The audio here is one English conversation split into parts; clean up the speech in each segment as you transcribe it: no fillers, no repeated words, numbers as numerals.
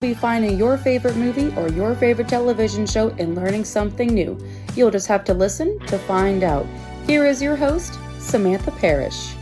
Be finding your favorite movie or your favorite television show and learning something new. You'll just have to listen to find out. Here is your host, Samantha Parrish.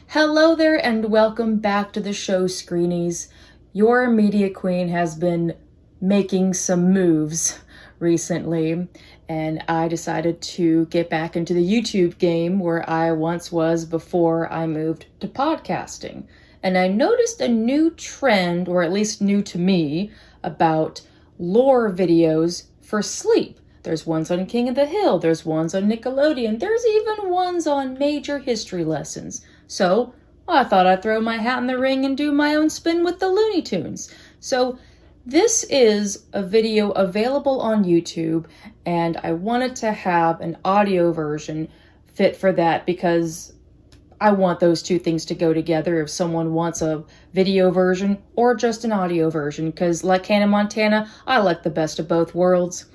Hello there and welcome back to the show, Screenies. Your media queen has been making some moves recently, and I decided to get back into the YouTube game where I once was before I moved to podcasting. And I noticed a new trend, or at least new to me, about lore videos for sleep. There's ones on King of the Hill, there's ones on Nickelodeon, there's even ones on major history lessons. So I thought I'd throw my hat in the ring and do my own spin with the Looney Tunes. So this is a video available on YouTube, and I wanted to have an audio version fit for that because I want those two things to go together if someone wants a video version or just an audio version, because like Hannah Montana, I like the best of both worlds.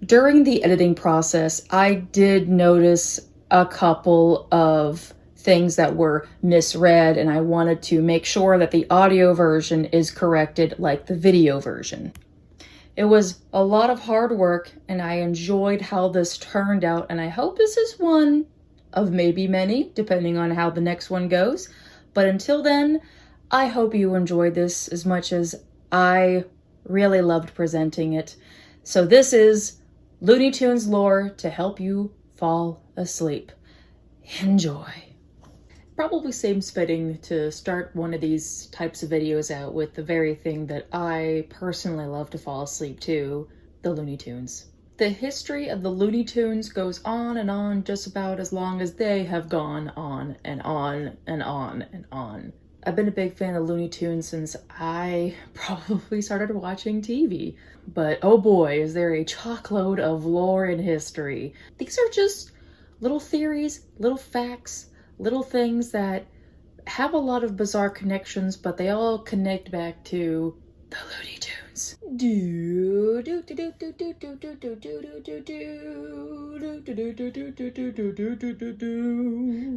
During the editing process, I did notice a couple of things that were misread, and I wanted to make sure that the audio version is corrected like the video version. It was a lot of hard work, and I enjoyed how this turned out, and I hope this is one of maybe many, depending on how the next one goes. But until then, I hope you enjoyed this as much as I really loved presenting it. So this is Looney Tunes lore to help you fall asleep. Enjoy. Probably seems fitting to start one of these types of videos out with the very thing that I personally love to fall asleep to, the Looney Tunes. The history of the Looney Tunes goes on and on just about as long as they have gone on and on and on and on. I've been a big fan of Looney Tunes since I probably started watching TV. But oh boy, is there a chockload of lore and history. These are just little theories, little facts, little things that have a lot of bizarre connections, but they all connect back to the Looney Tunes.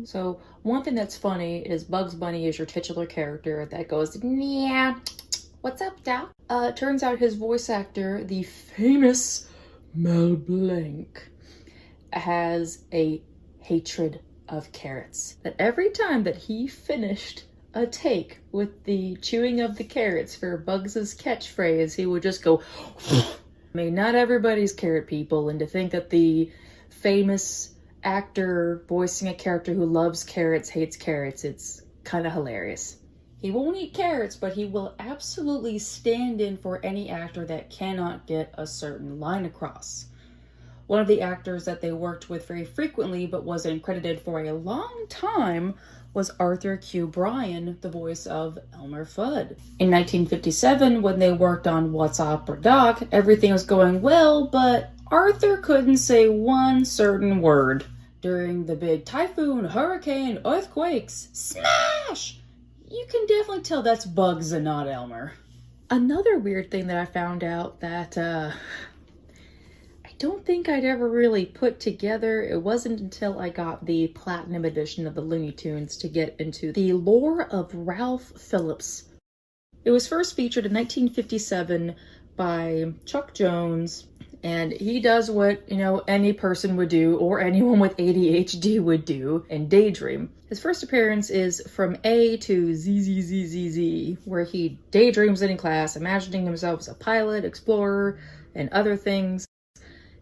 So one thing that's funny is Bugs Bunny is your titular character that goes, "Yeah, what's up, Doc?" Turns out his voice actor, the famous Mel Blanc, has a hatred of carrots. That every time that he finished a take with the chewing of the carrots for Bugs's catchphrase, he would just go, I mean, not everybody's carrot people, and to think that the famous actor voicing a character who loves carrots hates carrots, it's kind of hilarious. He won't eat carrots, but he will absolutely stand in for any actor that cannot get a certain line across. One of the actors that they worked with very frequently but wasn't credited for a long time was Arthur Q. Bryan, the voice of Elmer Fudd. In 1957, when they worked on What's Opera Doc, everything was going well, but Arthur couldn't say one certain word. During the big typhoon, hurricane, earthquakes, smash! You can definitely tell that's Bugs and not Elmer. Another weird thing that I found out that, don't think I'd ever really put together. It wasn't until I got the Platinum edition of the Looney Tunes to get into the lore of Ralph Phillips. It was first featured in 1957 by Chuck Jones, and he does what, any person would do, or anyone with ADHD would do, and daydream. His first appearance is from A to ZZZZZ, where he daydreams in class, imagining himself as a pilot, explorer, and other things.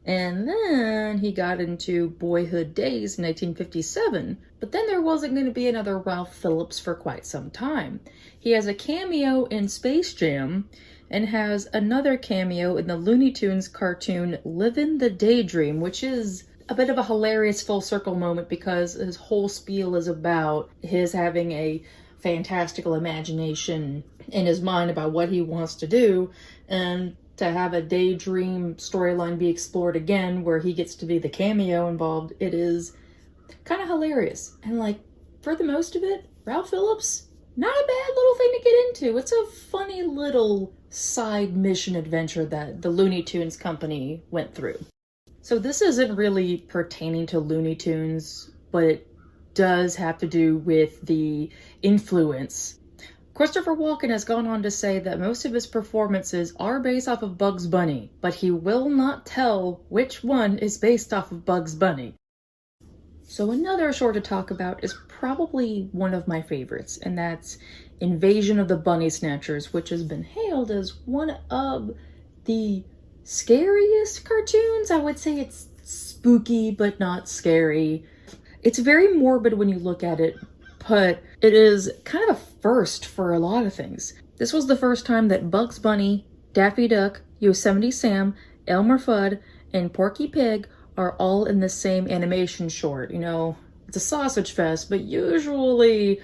And then he got into Boyhood Days in 1957, but then there wasn't going to be another Ralph Phillips for quite some time. He has a cameo in Space Jam and has another cameo in the Looney Tunes cartoon Livin' the Daydream, which is a bit of a hilarious full circle moment because his whole spiel is about his having a fantastical imagination in his mind about what he wants to do, and to have a daydream storyline be explored again where he gets to be the cameo involved, it is kind of hilarious. And for the most of it, Ralph Phillips, not a bad little thing to get into. It's a funny little side mission adventure that the Looney Tunes company went through. So this isn't really pertaining to Looney Tunes, but it does have to do with the influence Christopher Walken has gone on to say that most of his performances are based off of Bugs Bunny, but he will not tell which one is based off of Bugs Bunny. So another short to talk about is probably one of my favorites, and that's Invasion of the Bunny Snatchers, which has been hailed as one of the scariest cartoons. I would say it's spooky, but not scary. It's very morbid when you look at it, but it is kind of a first for a lot of things. This was the first time that Bugs Bunny, Daffy Duck, Yosemite Sam, Elmer Fudd, and Porky Pig are all in the same animation short. You know, it's a sausage fest, but usually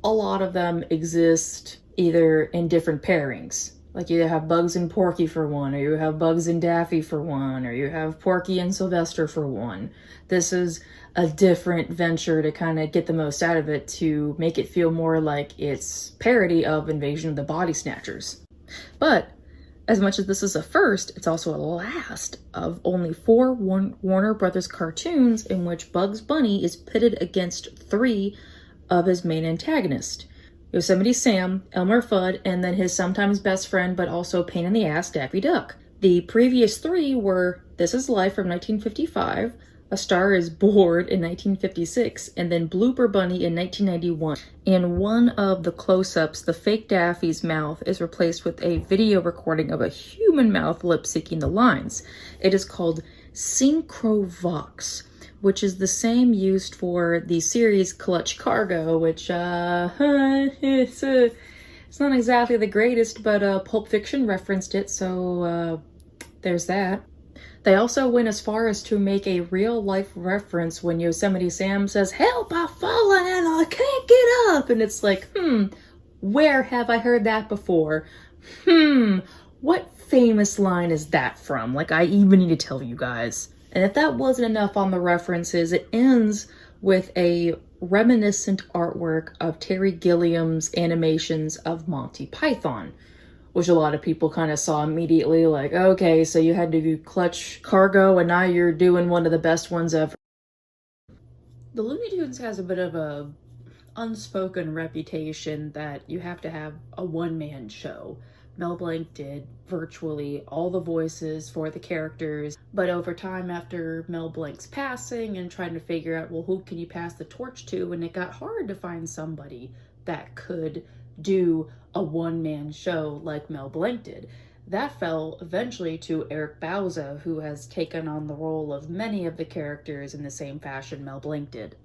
a lot of them exist either in different pairings. Like you have Bugs and Porky for one, or you have Bugs and Daffy for one, or you have Porky and Sylvester for one. This is a different venture to kind of get the most out of it, to make it feel more like it's parody of Invasion of the Body Snatchers. But as much as this is a first, it's also a last of only 4 Warner Brothers cartoons in which Bugs Bunny is pitted against 3 of his main antagonists. Yosemite Sam, Elmer Fudd, and then his sometimes best friend but also pain in the ass Daffy Duck. The previous 3 were This Is Life from 1955, A Star Is Born in 1956, and then Blooper Bunny in 1991. In one of the close-ups, the fake Daffy's mouth is replaced with a video recording of a human mouth lip-syncing the lines. It is called Synchrovox, which is the same used for the series Clutch Cargo, which, it's not exactly the greatest, but Pulp Fiction referenced it, so there's that. They also went as far as to make a real-life reference when Yosemite Sam says, "Help, I've fallen and I can't get up!" And it's like, where have I heard that before? What famous line is that from? Like, I even need to tell you guys. And if that wasn't enough on the references, it ends with a reminiscent artwork of Terry Gilliam's animations of Monty Python, which a lot of people kind of saw immediately, like, okay, so you had to do Clutch Cargo and now you're doing one of the best ones ever. The Looney Tunes has a bit of a unspoken reputation that you have to have a one-man show. Mel Blanc did virtually all the voices for the characters, but over time after Mel Blanc's passing and trying to figure out, well, who can you pass the torch to, and it got hard to find somebody that could do a one-man show like Mel Blanc did. That fell eventually to Eric Bauza, who has taken on the role of many of the characters in the same fashion Mel Blanc did.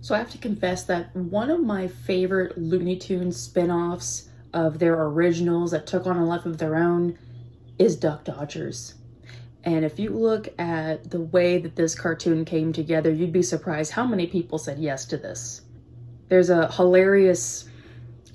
So I have to confess that one of my favorite Looney Tunes spin-offs of their originals that took on a life of their own is Duck Dodgers. And if you look at the way that this cartoon came together, you'd be surprised how many people said yes to this. There's a hilarious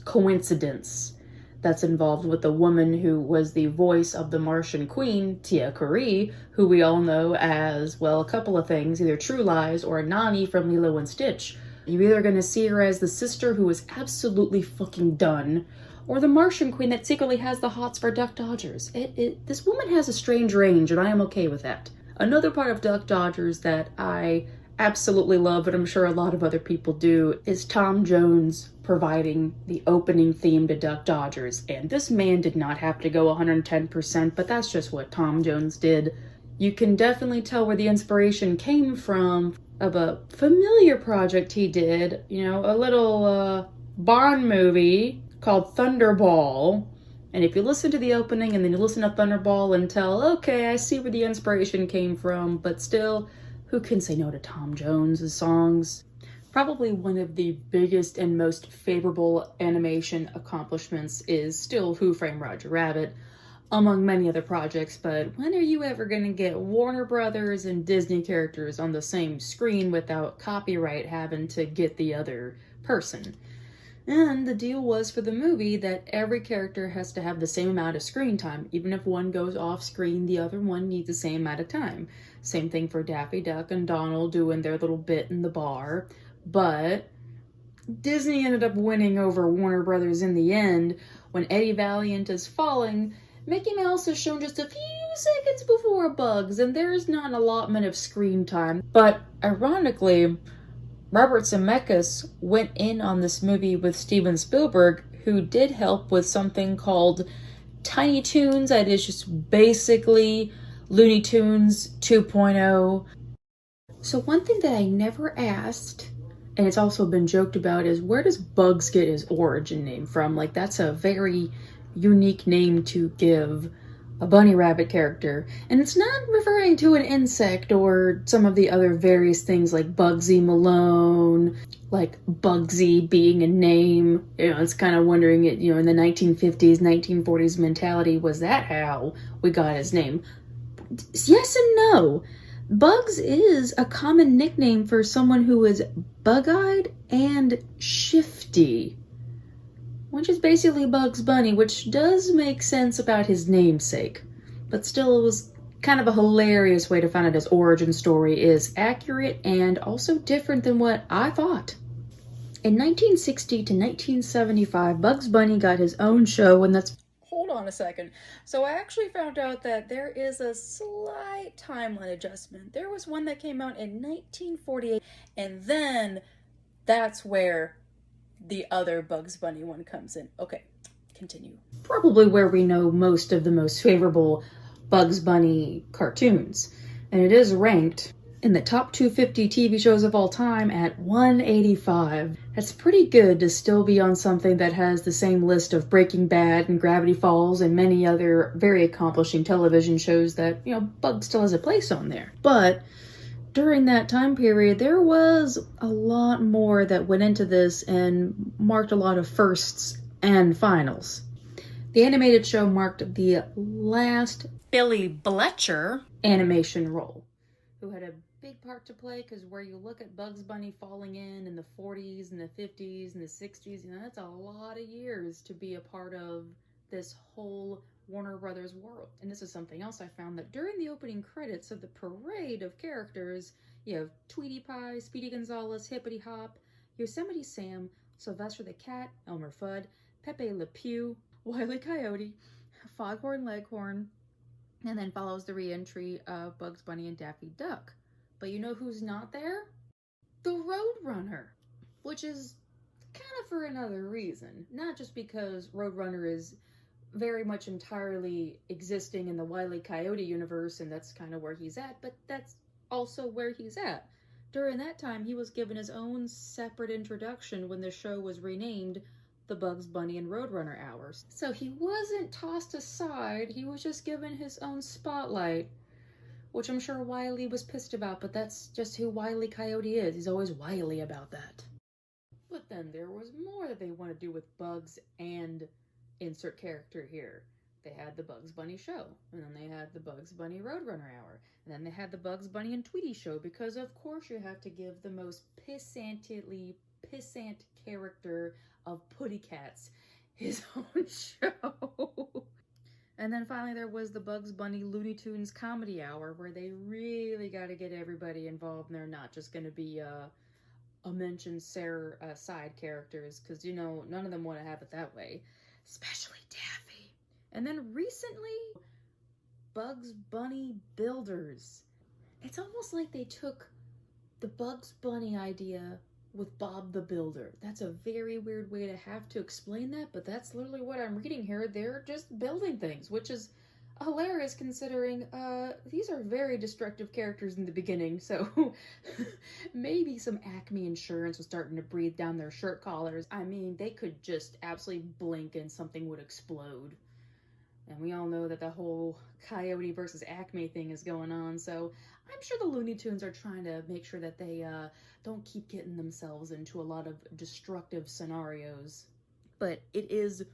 coincidence that's involved with the woman who was the voice of the Martian Queen, Tia Curry, who we all know as, well, a couple of things, either True Lies or Nani from Lilo and Stitch. You're either going to see her as the sister who is absolutely fucking done, or the Martian Queen that secretly has the hots for Duck Dodgers. This woman has a strange range, and I am okay with that. Another part of Duck Dodgers that I absolutely love, and I'm sure a lot of other people do, is Tom Jones providing the opening theme to Duck Dodgers. And this man did not have to go 110%, but that's just what Tom Jones did. You can definitely tell where the inspiration came from of a familiar project he did, you know, a little Bond movie called Thunderball. And if you listen to the opening and then you listen to Thunderball and tell, okay, I see where the inspiration came from, but still, who can say no to Tom Jones' songs? Probably one of the biggest and most favorable animation accomplishments is still Who Framed Roger Rabbit, among many other projects, but when are you ever going to get Warner Brothers and Disney characters on the same screen without copyright having to get the other person? And the deal was for the movie that every character has to have the same amount of screen time. Even if one goes off screen, the other one needs the same amount of time. Same thing for Daffy Duck and Donald doing their little bit in the bar. But Disney ended up winning over Warner Brothers in the end. When Eddie Valiant is falling, Mickey Mouse is shown just a few seconds before Bugs, and there's not an allotment of screen time. But ironically, Robert Zemeckis went in on this movie with Steven Spielberg, who did help with something called Tiny Toons, that is just basically Looney Tunes 2.0. So one thing that I never asked, and it's also been joked about, is where does Bugs get his origin name from? Like, that's a very unique name to give a bunny rabbit character. And it's not referring to an insect or some of the other various things like Bugsy Malone, like Bugsy being a name. You know, it's kind of wondering, it, you know, in the 1950s, 1940s mentality, was that how we got his name? Yes and no. Bugs is a common nickname for someone who is bug-eyed and shifty, which is basically Bugs Bunny, which does make sense about his namesake. But still, it was kind of a hilarious way to find out his origin story is accurate and also different than what I thought. In 1960 to 1975, Bugs Bunny got his own show, and that's... Hold on a second. So I actually found out that there is a slight timeline adjustment. There was one that came out in 1948, and then that's where the other Bugs Bunny one comes in. Okay, continue. Probably where we know most of the most favorable Bugs Bunny cartoons. And it is ranked in the top 250 TV shows of all time at 185. That's pretty good to still be on something that has the same list of Breaking Bad and Gravity Falls and many other very accomplishing television shows that, you know, Bugs still has a place on there. But during that time period, there was a lot more that went into this and marked a lot of firsts and finals. The animated show marked the last Billy Bletcher animation role, who had a big part to play, because where you look at Bugs Bunny falling in the 40s and the 50s and the 60s, you know, that's a lot of years to be a part of this whole Warner Brothers world. And this is something else I found, that during the opening credits of the parade of characters, you have Tweety Pie, Speedy Gonzales, Hippity Hop, Yosemite Sam, Sylvester the Cat, Elmer Fudd, Pepe Le Pew, Wile E. Coyote, Foghorn Leghorn, and then follows the re-entry of Bugs Bunny and Daffy Duck. But you know who's not there? The Roadrunner, which is kind of for another reason. Not just because Roadrunner is very much entirely existing in the Wile E. Coyote universe, and that's kind of where he's at, but that's also where he's at. During that time, he was given his own separate introduction when the show was renamed the Bugs Bunny and Roadrunner Hours. So he wasn't tossed aside, he was just given his own spotlight, which I'm sure Wile E. was pissed about, but that's just who Wile E. Coyote is. He's always wily about that. But then there was more that they want to do with Bugs and insert character here. They had the Bugs Bunny show, and then they had the Bugs Bunny Roadrunner Hour, and then they had the Bugs Bunny and Tweety show, because of course you have to give the most pissant character of Putty Cats his own show. And then finally there was the Bugs Bunny Looney Tunes Comedy Hour, where they really got to get everybody involved, and they're not just going to be a mentioned side characters, because, you know, none of them want to have it that way. Especially Daffy. And then recently, Bugs Bunny Builders. It's almost like they took the Bugs Bunny idea with Bob the Builder. That's a very weird way to have to explain that, but that's literally what I'm reading here. They're just building things, which is hilarious considering these are very destructive characters in the beginning, so maybe some Acme insurance was starting to breathe down their shirt collars. I mean, they could just absolutely blink and something would explode. And we all know that the whole Coyote versus Acme thing is going on, so I'm sure the Looney Tunes are trying to make sure that they don't keep getting themselves into a lot of destructive scenarios. But it is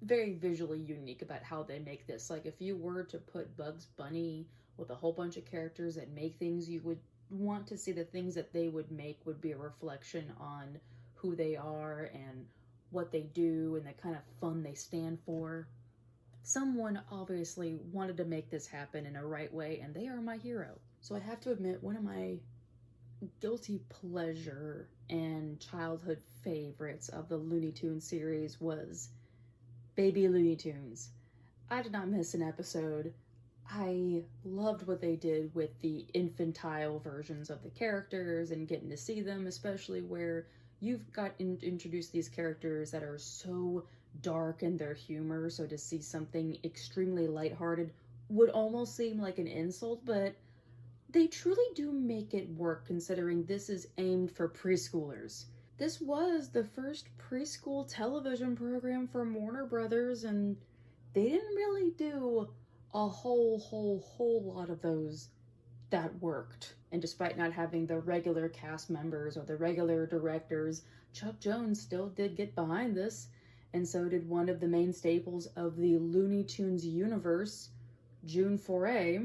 very visually unique about how they make this. Like, if you were to put Bugs Bunny with a whole bunch of characters that make things, you would want to see the things that they would make would be a reflection on who they are and what they do and the kind of fun they stand for. Someone obviously wanted to make this happen in a right way, and they are my hero. So I have to admit, one of my guilty pleasure and childhood favorites of the Looney Tunes series was Baby Looney Tunes. I did not miss an episode. I loved what they did with the infantile versions of the characters and getting to see them, especially where you've got introduced these characters that are so dark in their humor, so to see something extremely lighthearted would almost seem like an insult, but they truly do make it work considering this is aimed for preschoolers. This was the first preschool television program from Warner Brothers, and they didn't really do a whole lot of those that worked. And despite not having the regular cast members or the regular directors, Chuck Jones still did get behind this, and so did one of the main staples of the Looney Tunes universe. June Foray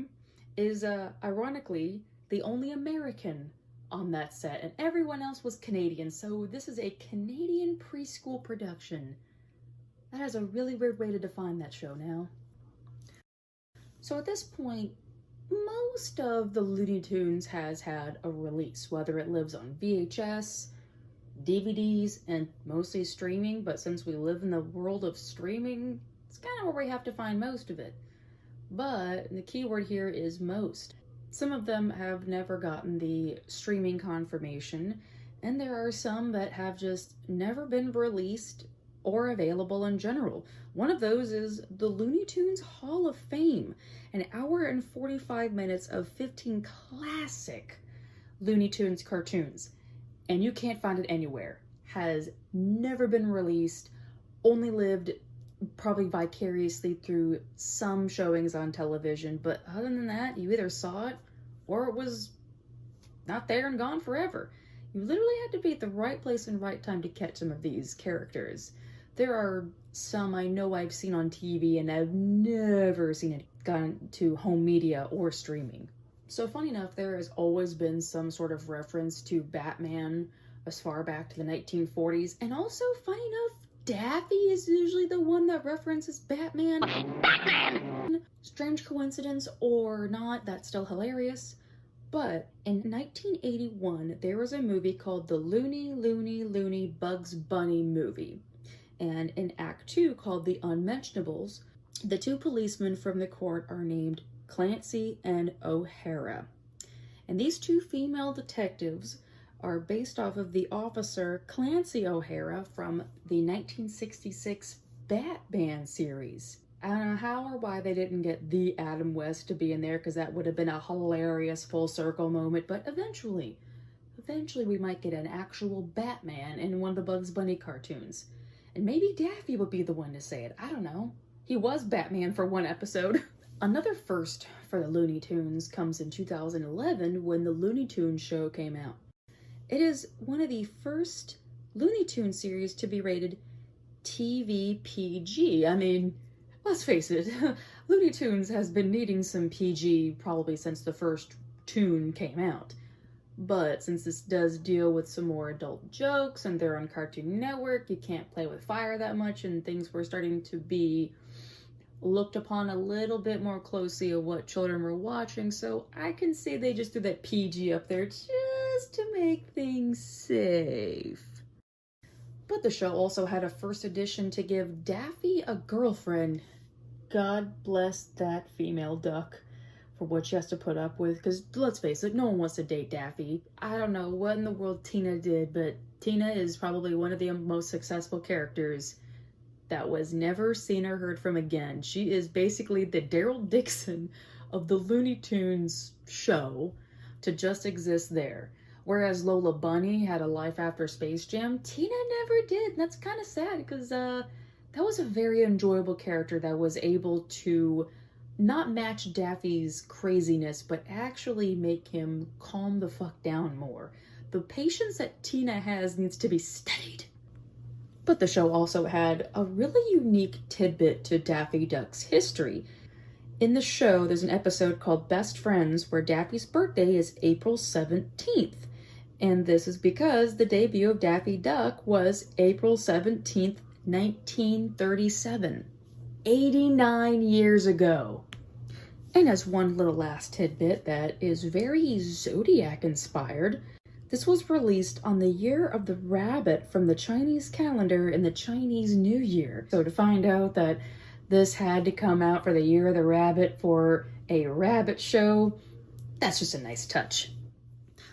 is, ironically, the only American on that set, and everyone else was Canadian, so this is a Canadian preschool production. That is a really weird way to define that show now. So at this point, most of the Looney Tunes has had a release, whether it lives on VHS, DVDs, and mostly streaming, but since we live in the world of streaming, it's kind of where we have to find most of it. But the key word here is most. Some of them have never gotten the streaming confirmation, and there are some that have just never been released or available in general. One of those is the Looney Tunes Hall of Fame, an hour and 45 minutes of 15 classic Looney Tunes cartoons, and you can't find it anywhere. Has never been released, only lived probably vicariously through some showings on television, but other than that, you either saw it or it was not there and gone forever. You literally had to be at the right place and right time to catch some of these characters. There are some I know I've seen on TV and I've never seen it gone to home media or streaming. So funny enough, there has always been some sort of reference to Batman as far back to the 1940s, and also, funny enough, Daffy is usually the one that references Batman. Batman! Strange coincidence or not, that's still hilarious. But in 1981, there was a movie called the Looney Bugs Bunny movie. And in Act 2, called The Unmentionables, the two policemen from the court are named Clancy and O'Hara. And these two female detectives are based off of the officer Clancy O'Hara from the 1966 Batman series. I don't know how or why they didn't get the Adam West to be in there, because that would have been a hilarious full circle moment, but eventually we might get an actual Batman in one of the Bugs Bunny cartoons. And maybe Daffy would be the one to say it, I don't know. He was Batman for one episode. Another first for the Looney Tunes comes in 2011 when the Looney Tunes show came out. It is one of the first Looney Tunes series to be rated TV PG. I mean, let's face it, Looney Tunes has been needing some PG probably since the first tune came out. But since this does deal with some more adult jokes and they're on Cartoon Network, you can't play with fire that much, and things were starting to be looked upon a little bit more closely of what children were watching, so I can say they just threw that PG up there just to make things safe. But the show also had a first edition to give Daffy a girlfriend. God bless that female duck for what she has to put up with, because let's face it, no one wants to date Daffy. I don't know what in the world Tina did, but Tina is probably one of the most successful characters that was never seen or heard from again. She is basically the Daryl Dixon of the Looney Tunes show to just exist there. Whereas Lola Bunny had a life after Space Jam, Tina never did. And that's kind of sad, because that was a very enjoyable character that was able to not match Daffy's craziness, but actually make him calm the fuck down more. The patience that Tina has needs to be studied. But the show also had a really unique tidbit to Daffy Duck's history. In the show, there's an episode called Best Friends where Daffy's birthday is April 17th. And this is because the debut of Daffy Duck was April 17th, 1937. 89 years ago. And as one little last tidbit that is very Zodiac inspired, this was released on the year of the rabbit from the Chinese calendar in the Chinese New Year. So to find out that this had to come out for the year of the rabbit for a rabbit show, that's just a nice touch.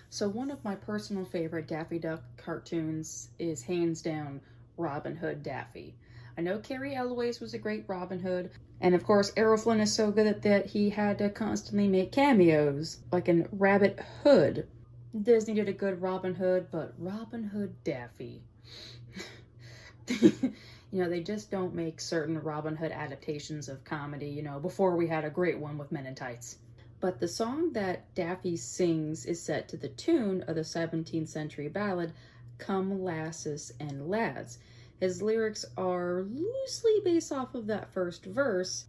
So one of my personal favorite Daffy Duck cartoons is hands down Robin Hood Daffy. I know Carrie Elways was a great Robin Hood. And of course, Errol Flynn is so good at that he had to constantly make cameos, like in Rabbit Hood. Disney did a good Robin Hood, but Robin Hood Daffy. They just don't make certain Robin Hood adaptations of comedy, before we had a great one with Men in Tights. But the song that Daffy sings is set to the tune of the 17th century ballad, Come Lasses and Lads. His lyrics are loosely based off of that first verse.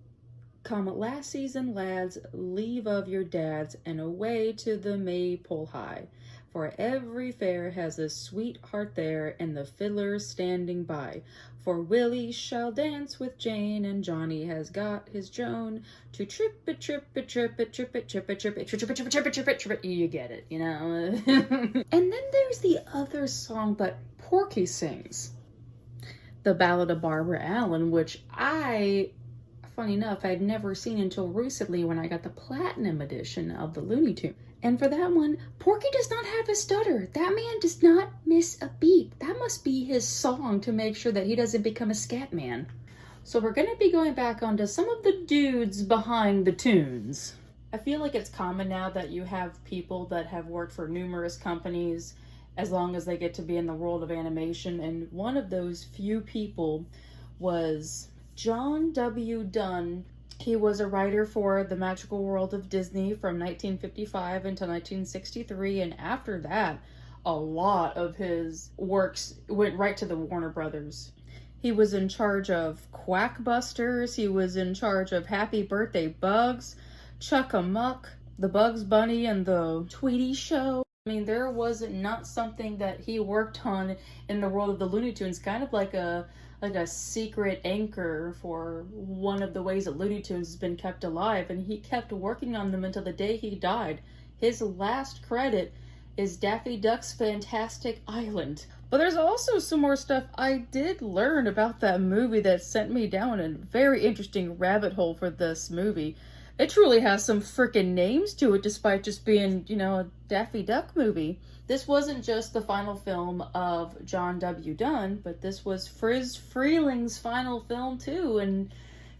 Come lassies and lads, leave of your dads, and away to the Maypole High. For every fair has a sweetheart there, and the fiddler's standing by. For Willie shall dance with Jane, and Johnny has got his Joan to trip it, trip it, trip it, trip it, trip it, trip it, trip it, trip it, trip it, trip it, trip it. You get it, And then there's the other song that Porky sings, The Ballad of Barbara Allen, which funny enough, I'd never seen until recently when I got the platinum edition of the Looney Tunes. And for that one, Porky does not have a stutter. That man does not miss a beat. That must be his song to make sure that he doesn't become a scat man. So we're going to be going back onto some of the dudes behind the tunes. I feel like it's common now that you have people that have worked for numerous companies as long as they get to be in the world of animation. And one of those few people was John W. Dunn. He was a writer for The Magical World of Disney from 1955 until 1963, and after that, a lot of his works went right to the Warner Brothers. He was in charge of Quackbusters, he was in charge of Happy Birthday Bugs, Chuck-a-Muck, the Bugs Bunny and the Tweety Show. I mean, there was not something that he worked on in the world of the Looney Tunes, kind of like a secret anchor for one of the ways that Looney Tunes has been kept alive, and he kept working on them until the day he died. His last credit is Daffy Duck's Fantastic Island. But there's also some more stuff I did learn about that movie that sent me down a very interesting rabbit hole for this movie. It truly has some freaking names to it, despite just being, a Daffy Duck movie. This wasn't just the final film of John W. Dunn, but this was Friz Freeling's final film too, and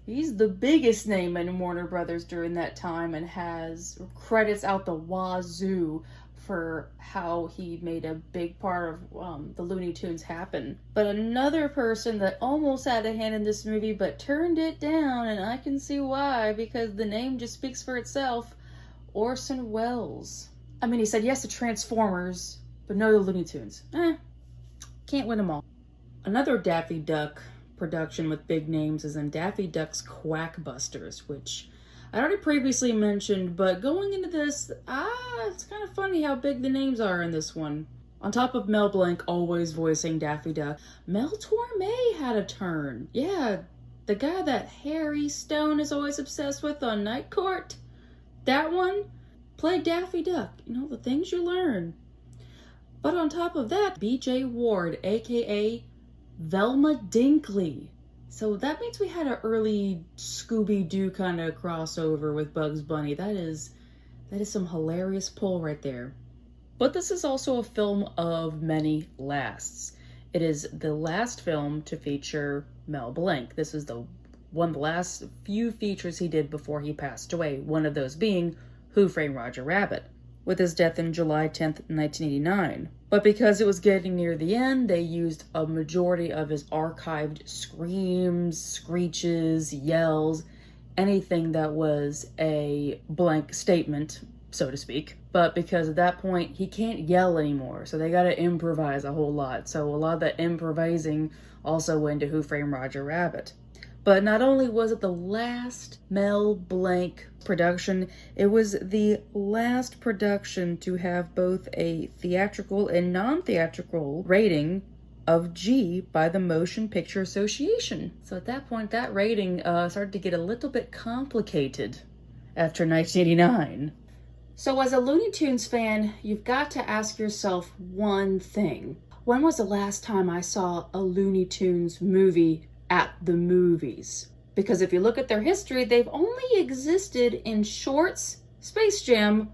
he's the biggest name in Warner Brothers during that time and has credits out the wazoo for how he made a big part of the Looney Tunes happen. But another person that almost had a hand in this movie but turned it down, and I can see why, because the name just speaks for itself, Orson Welles. I mean, he said yes to Transformers, but no to Looney Tunes. Can't win them all. Another Daffy Duck production with big names is in Daffy Duck's Quackbusters, which I already previously mentioned, but going into this, it's kind of funny how big the names are in this one. On top of Mel Blanc always voicing Daffy Duck, Mel Torme had a turn. Yeah, the guy that Harry Stone is always obsessed with on Night Court, that one played Daffy Duck. The things you learn. But on top of that, B.J. Ward, aka Velma Dinkley. So that means we had an early Scooby-Doo kind of crossover with Bugs Bunny. That is some hilarious pull right there. But this is also a film of many lasts. It is the last film to feature Mel Blanc. This is one of the last few features he did before he passed away, one of those being Who Framed Roger Rabbit, with his death in July 10th, 1989. But because it was getting near the end, they used a majority of his archived screams, screeches, yells, anything that was a blank statement, so to speak. But because at that point, he can't yell anymore, so they gotta improvise a whole lot. So a lot of that improvising also went to Who Framed Roger Rabbit. But not only was it the last Mel Blanc production, it was the last production to have both a theatrical and non-theatrical rating of G by the Motion Picture Association. So at that point, that rating started to get a little bit complicated after 1989. So as a Looney Tunes fan, you've got to ask yourself one thing. When was the last time I saw a Looney Tunes movie at the movies? Because if you look at their history, they've only existed in shorts, Space Jam,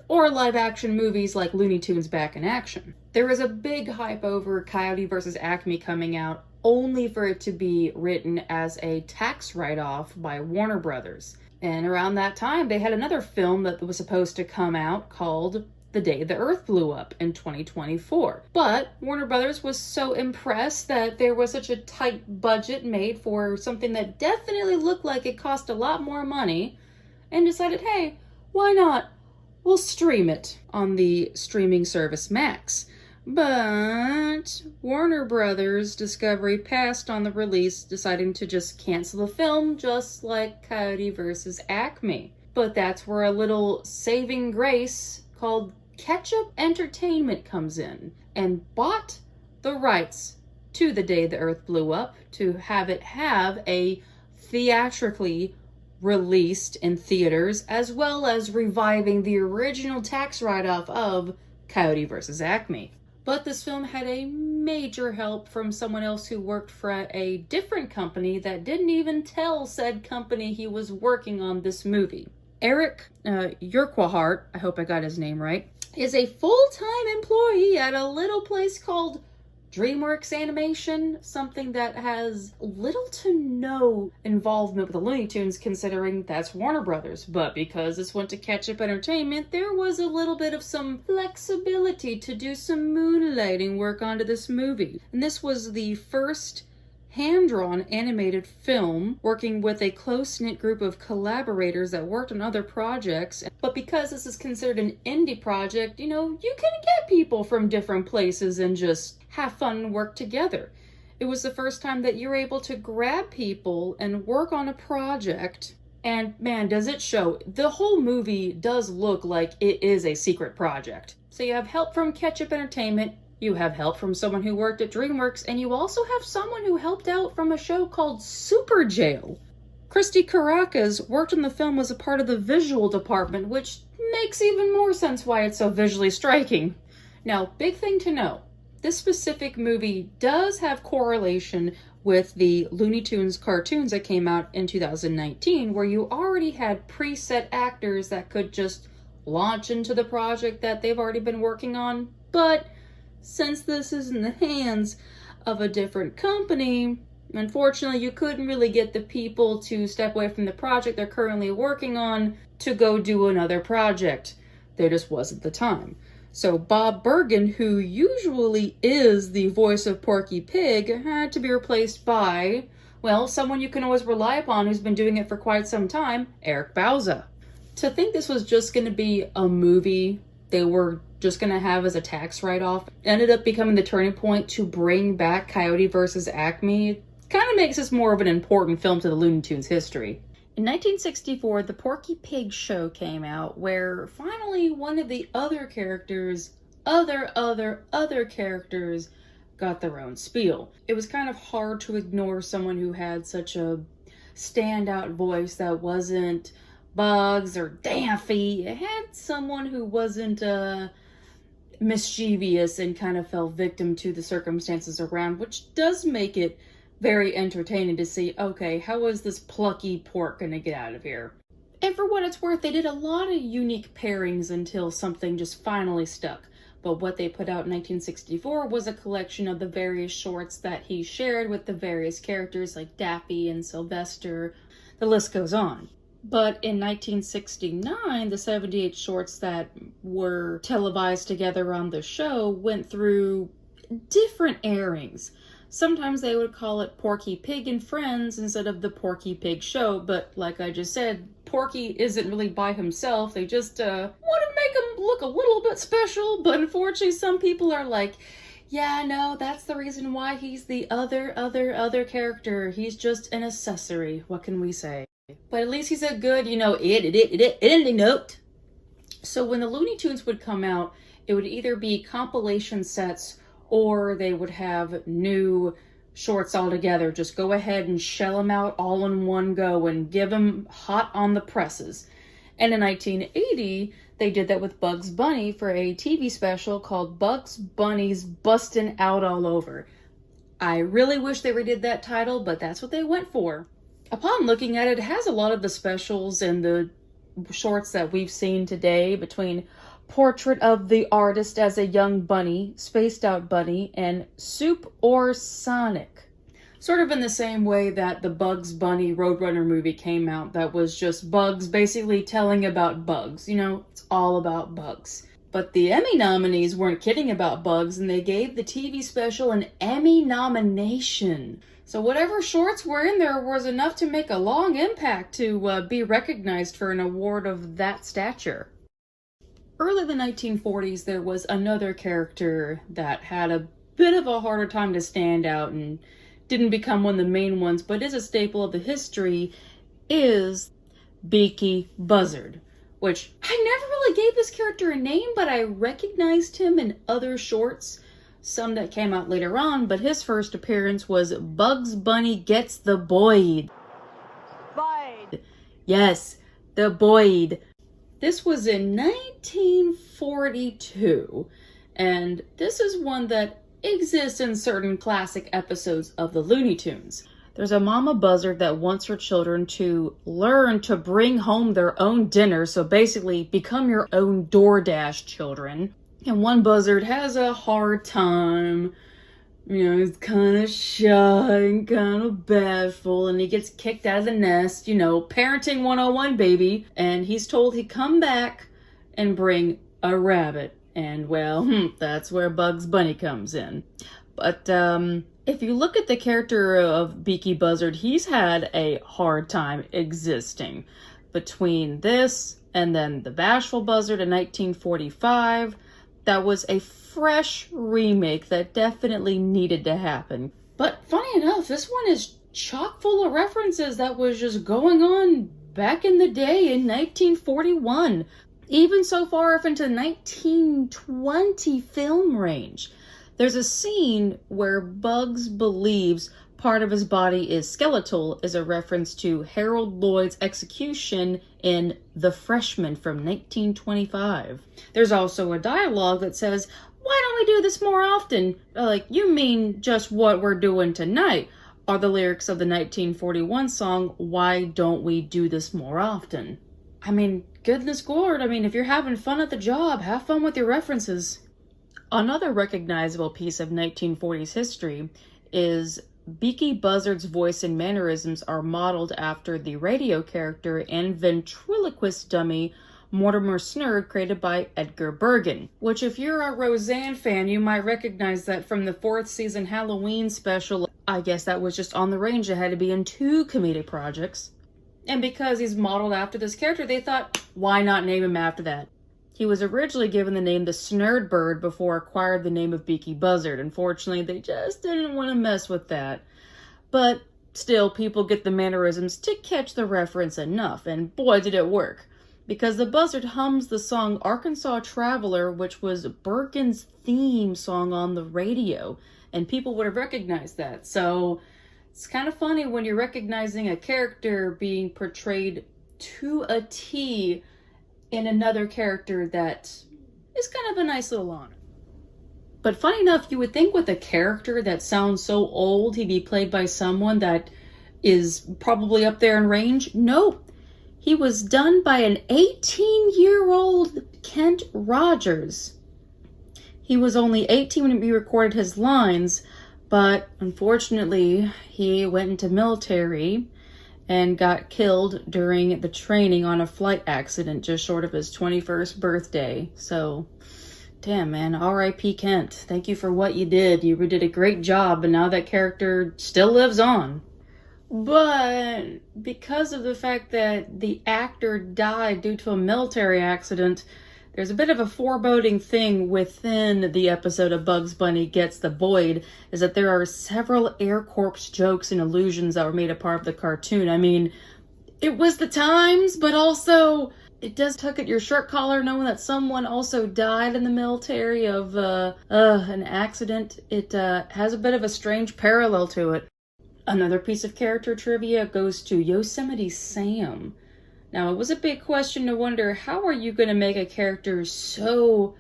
or live action movies like Looney Tunes Back in Action. There was a big hype over Coyote vs. Acme coming out only for it to be written as a tax write-off by Warner Brothers. And around that time, they had another film that was supposed to come out called The Day the Earth Blew Up in 2024. But Warner Brothers was so impressed that there was such a tight budget made for something that definitely looked like it cost a lot more money, and decided, hey, why not? We'll stream it on the streaming service Max. But Warner Brothers Discovery passed on the release, deciding to just cancel the film, just like Coyote vs. Acme. But that's where a little saving grace called Ketchup Entertainment comes in and bought the rights to The Day the Earth Blew Up to have it have a theatrically released in theaters, as well as reviving the original tax write-off of Coyote vs. Acme. But this film had a major help from someone else who worked for a different company that didn't even tell said company he was working on this movie. Eric Urquhart, I hope I got his name right, is a full-time employee at a little place called DreamWorks Animation, something that has little to no involvement with the Looney Tunes, considering that's Warner Brothers. But because this went to Ketchup Entertainment, there was a little bit of some flexibility to do some moonlighting work onto this movie. And this was the first hand-drawn animated film working with a close-knit group of collaborators that worked on other projects. But because this is considered an indie project, you know, you can get people from different places and just have fun and work together. It was the first time that you're able to grab people and work on a project, and man, does it show. The whole movie does look like it is a secret project. So you have help from Ketchup Entertainment, you have help from someone who worked at DreamWorks, and you also have someone who helped out from a show called Super Jail. Christy Caracas worked on the film as a part of the visual department, which makes even more sense why it's so visually striking. Now, big thing to know, this specific movie does have correlation with the Looney Tunes cartoons that came out in 2019, where you already had preset actors that could just launch into the project that they've already been working on. But since this is in the hands of a different company, unfortunately you couldn't really get the people to step away from the project they're currently working on to go do another project. There just wasn't the time. So Bob Bergen, who usually is the voice of Porky Pig, had to be replaced by, well, someone you can always rely upon who's been doing it for quite some time, Eric Bauza. To think this was just going to be a movie they were just going to have as a tax write-off ended up becoming the turning point to bring back Coyote vs. Acme. Kind of makes this more of an important film to the Looney Tunes history. In 1964, the Porky Pig show came out, where finally one of the other characters, other characters got their own spiel. It was kind of hard to ignore someone who had such a standout voice that wasn't Bugs or Daffy. It had someone who wasn't mischievous and kind of fell victim to the circumstances around, which does make it very entertaining to see, okay, how is this plucky pork gonna get out of here? And for what it's worth, they did a lot of unique pairings until something just finally stuck. But what they put out in 1964 was a collection of the various shorts that he shared with the various characters like Daffy and Sylvester. The list goes on. But in 1969, the 78 shorts that were televised together on the show went through different airings. Sometimes they would call it Porky Pig and Friends instead of the Porky Pig Show, but like I just said, Porky isn't really by himself. They just want to make him look a little bit special, but unfortunately some people are like, yeah, no, that's the reason why he's the other character. He's just an accessory. What can we say? But at least he's a good, ending note. So when the Looney Tunes would come out, it would either be compilation sets or they would have new shorts altogether. Just go ahead and shell them out all in one go and give them hot on the presses. And in 1980, they did that with Bugs Bunny for a TV special called Bugs Bunny's Bustin' Out All Over. I really wish they redid that title, but that's what they went for. Upon looking at it, it has a lot of the specials and the shorts that we've seen today, between Portrait of the Artist as a Young Bunny, Spaced Out Bunny, and Soup or Sonic. Sort of in the same way that the Bugs Bunny Roadrunner movie came out that was just bugs basically telling about bugs. You know, it's all about bugs. But the Emmy nominees weren't kidding about bugs, and they gave the TV special an Emmy nomination. So whatever shorts were in there was enough to make a long impact to be recognized for an award of that stature. Early in the 1940s, there was another character that had a bit of a harder time to stand out and didn't become one of the main ones, but is a staple of the history, is Beaky Buzzard, which I never really gave this character a name, but I recognized him in other shorts, some that came out later on, but his first appearance was Bugs Bunny Gets the Boyd. Boyd. Yes, the Boyd. This was in 1942, and this is one that exists in certain classic episodes of the Looney Tunes. There's a mama buzzard that wants her children to learn to bring home their own dinner, so basically become your own DoorDash children. And one buzzard has a hard time. You know, he's kind of shy and kind of bashful, and he gets kicked out of the nest. You know, parenting 101, baby. And he's told he'd come back and bring a rabbit. And, well, that's where Bugs Bunny comes in. But, if you look at the character of Beaky Buzzard, he's had a hard time existing. Between this and then The Bashful Buzzard in 1945, that was a fresh remake that definitely needed to happen. But funny enough, this one is chock full of references that was just going on back in the day in 1941. Even so far up into the 1920 film range. There's a scene where Bugs believes part of his body is skeletal, is a reference to Harold Lloyd's execution in The Freshman from 1925. There's also a dialogue that says, "Why don't we do this more often?" Like, you mean just what we're doing tonight, are the lyrics of the 1941 song, "Why Don't We Do This More Often?" I mean, goodness Lord, if you're having fun at the job, have fun with your references. Another recognizable piece of 1940s history is Beaky Buzzard's voice and mannerisms are modeled after the radio character and ventriloquist dummy Mortimer Snurd, created by Edgar Bergen. Which, if you're a Roseanne fan, you might recognize that from the 4th season Halloween special. I guess that was just on the range. It had to be in 2 comedic projects. And because he's modeled after this character, they thought, why not name him after that? He was originally given the name the Snurd Bird before acquired the name of Beaky Buzzard. Unfortunately, they just didn't want to mess with that. But still, people get the mannerisms to catch the reference enough, and boy did it work. Because the buzzard hums the song Arkansas Traveler, which was Bergen's theme song on the radio, and people would have recognized that. So it's kind of funny when you're recognizing a character being portrayed to a T in another character that is kind of a nice little honor. But funny enough, you would think with a character that sounds so old, he'd be played by someone that is probably up there in range. Nope. He was done by an 18-year-old Kent Rogers. He was only 18 when he recorded his lines, but unfortunately, he went into military and got killed during the training on a flight accident just short of his 21st birthday. So, damn, man, R.I.P. Kent. Thank you for what you did. You did a great job, and now that character still lives on. But because of the fact that the actor died due to a military accident, there's a bit of a foreboding thing within the episode of Bugs Bunny Gets the Boyd, is that there are several Air Corps jokes and allusions that were made a part of the cartoon. I mean, it was the times, but also it does tug at your shirt collar knowing that someone also died in the military of an accident. It has a bit of a strange parallel to it. Another piece of character trivia goes to Yosemite Sam. Now, it was a big question to wonder, how are you going to make a character so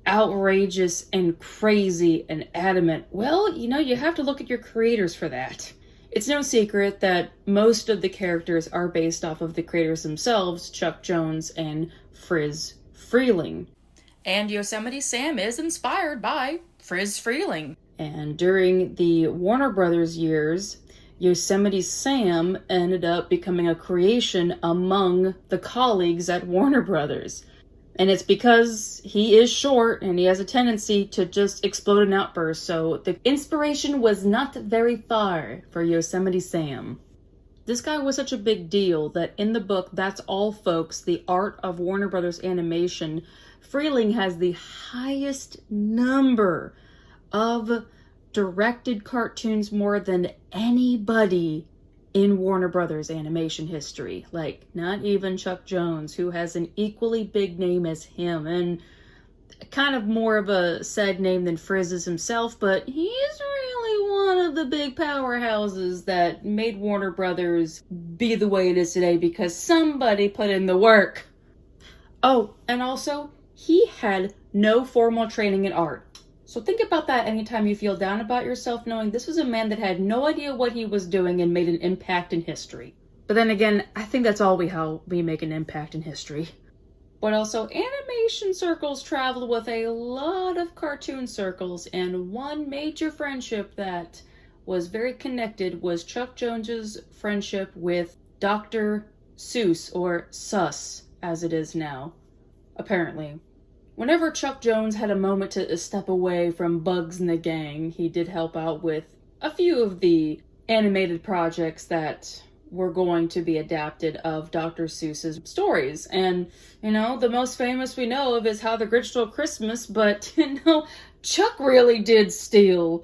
outrageous and crazy and adamant? Well, you have to look at your creators for that. It's no secret that most of the characters are based off of the creators themselves, Chuck Jones and Friz Freleng. And Yosemite Sam is inspired by Friz Freleng. And during the Warner Brothers years, Yosemite Sam ended up becoming a creation among the colleagues at Warner Brothers. And it's because he is short and he has a tendency to just explode in outbursts. So the inspiration was not very far for Yosemite Sam. This guy was such a big deal that in the book, That's All Folks, The Art of Warner Brothers Animation, Freeling has the highest number of directed cartoons more than anybody in Warner Brothers animation history. Like, not even Chuck Jones, who has an equally big name as him, and kind of more of a sad name than Frizz's himself, but he's really one of the big powerhouses that made Warner Brothers be the way it is today because somebody put in the work. Oh, and also, he had no formal training in art. So think about that anytime you feel down about yourself, knowing this was a man that had no idea what he was doing and made an impact in history. But then again, I think that's all how we make an impact in history. But also, animation circles traveled with a lot of cartoon circles, and one major friendship that was very connected was Chuck Jones's friendship with Dr. Seuss, or Sus, as it is now, apparently. Whenever Chuck Jones had a moment to step away from Bugs and the gang, he did help out with a few of the animated projects that were going to be adapted of Dr. Seuss's stories. And, the most famous we know of is How the Grinch Stole Christmas, but, Chuck really did steal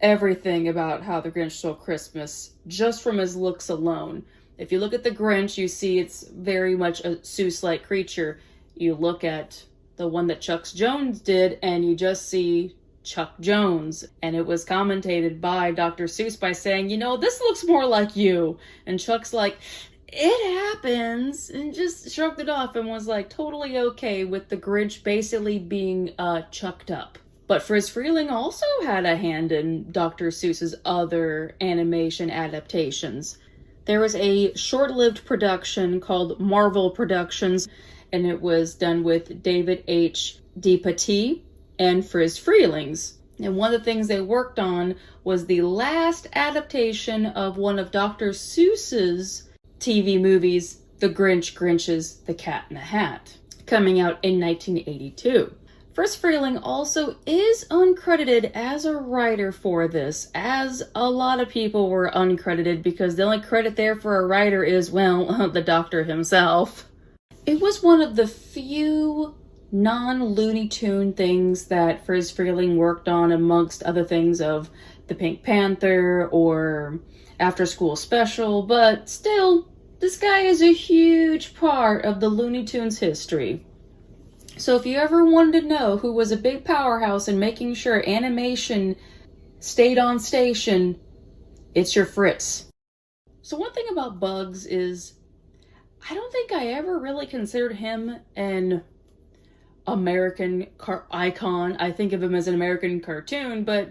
everything about How the Grinch Stole Christmas just from his looks alone. If you look at the Grinch, you see it's very much a Seuss-like creature. You look at the one that Chuck Jones did, and you just see Chuck Jones. And it was commentated by Dr. Seuss by saying, this looks more like you. And Chuck's like, it happens, and just shrugged it off and was like totally okay with the Grinch basically being chucked up. But Friz Freleng also had a hand in Dr. Seuss's other animation adaptations. There was a short-lived production called Marvel Productions, and it was done with David H. DePatie and Friz Freelings. And one of the things they worked on was the last adaptation of one of Dr. Seuss's TV movies, The Grinch's The Cat in the Hat, coming out in 1982. Friz Freleng also is uncredited as a writer for this, as a lot of people were uncredited because the only credit there for a writer is, the doctor himself. It was one of the few non-Looney Tune things that Friz Freleng worked on, amongst other things of the Pink Panther or After School Special, but still, this guy is a huge part of the Looney Tunes history. So if you ever wanted to know who was a big powerhouse in making sure animation stayed on station, it's your Fritz. So one thing about Bugs is, I don't think I ever really considered him an American icon. I think of him as an American cartoon, but